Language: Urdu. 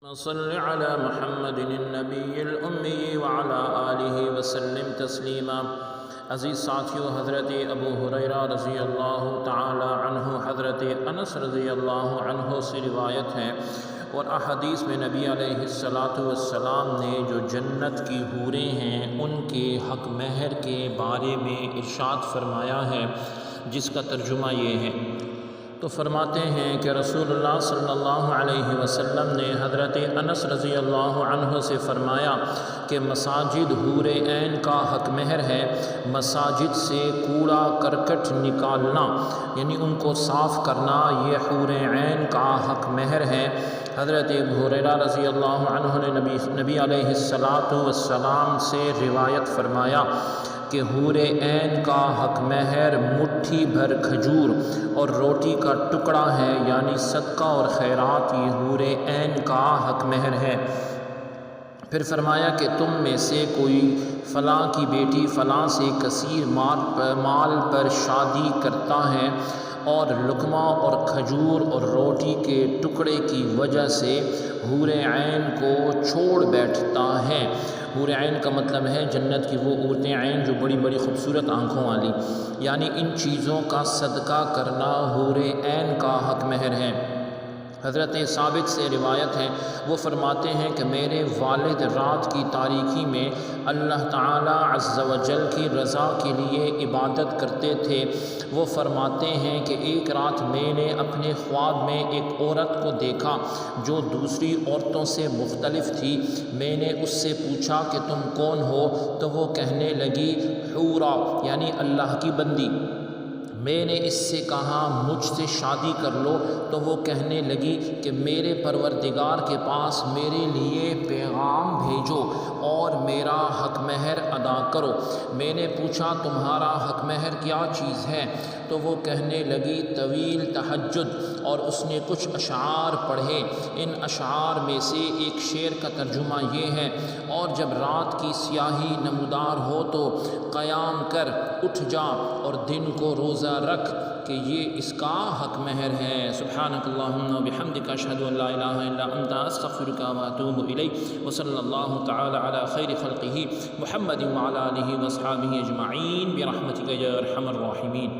صل على محمد النبی الأمی وعلى آلہ وسلم تسلیما۔ عزیز ساتھیو، حضرت ابو ہریرہ رضی اللہ تعالی عنہ، حضرت انس رضی اللہ عنہ سے روایت ہے، اور احادیث میں نبی علیہ السلام نے جو جنت کی حوریں ہیں ان کے حق مہر کے بارے میں ارشاد فرمایا ہے، جس کا ترجمہ یہ ہے۔ تو فرماتے ہیں کہ رسول اللہ صلی اللہ علیہ وسلم نے حضرت انس رضی اللہ عنہ سے فرمایا کہ مساجد حور عین کا حق مہر ہے۔ مساجد سے کوڑا کرکٹ نکالنا یعنی ان کو صاف کرنا، یہ حور عین کا حق مہر ہے۔ حضرت ابو ہریرہ رضی اللہ عنہ نے نبی علیہ السلام سے روایت فرمایا کہ حور عین کا حق مہر مٹھی بھر کھجور اور روٹی کا ٹکڑا ہے، یعنی صدقہ اور خیرات یہ حور عین کا حق مہر ہے۔ پھر فرمایا کہ تم میں سے کوئی فلاں کی بیٹی فلاں سے کثیر مال پر شادی کرتا ہے اور لقمہ اور کھجور اور روٹی کے ٹکڑے کی وجہ سے حور عین کو چھوڑ بیٹھتا ہے۔ حور عین کا مطلب ہے جنت کی وہ عورتیں عین جو بڑی بڑی خوبصورت آنکھوں والی، یعنی ان چیزوں کا صدقہ کرنا حور عین کا حق مہر ہے۔ حضرت ثابت سے روایت ہے، وہ فرماتے ہیں کہ میرے والد رات کی تاریکی میں اللہ تعالی عز و جل کی رضا کے لیے عبادت کرتے تھے۔ وہ فرماتے ہیں کہ ایک رات میں نے اپنے خواب میں ایک عورت کو دیکھا جو دوسری عورتوں سے مختلف تھی۔ میں نے اس سے پوچھا کہ تم کون ہو؟ تو وہ کہنے لگی حورا یعنی اللہ کی بندی۔ میں نے اس سے کہا مجھ سے شادی کر لو، تو وہ کہنے لگی کہ میرے پروردگار کے پاس میرے لیے پیغام بھیجو اور میرا حق مہر ادا کرو۔ میں نے پوچھا تمہارا حق مہر کیا چیز ہے؟ تو وہ کہنے لگی طویل تہجد، اور اس نے کچھ اشعار پڑھے۔ ان اشعار میں سے ایک شعر کا ترجمہ یہ ہے، اور جب رات کی سیاہی نمودار ہو تو قیام کر اٹھ جا اور دن کو روزہ رکھ، کہ یہ اس کا حق مہر ہے۔ سبحانک اللہم و بحمدک، اشہد ان لا الہ الا انت، استغفرک و اتوب الیک، وصلی اللہ تعالی علی خیر خلقہ محمد وعلی آلہ واصحابہ اجمعین برحمتک یا ارحم الراحمین۔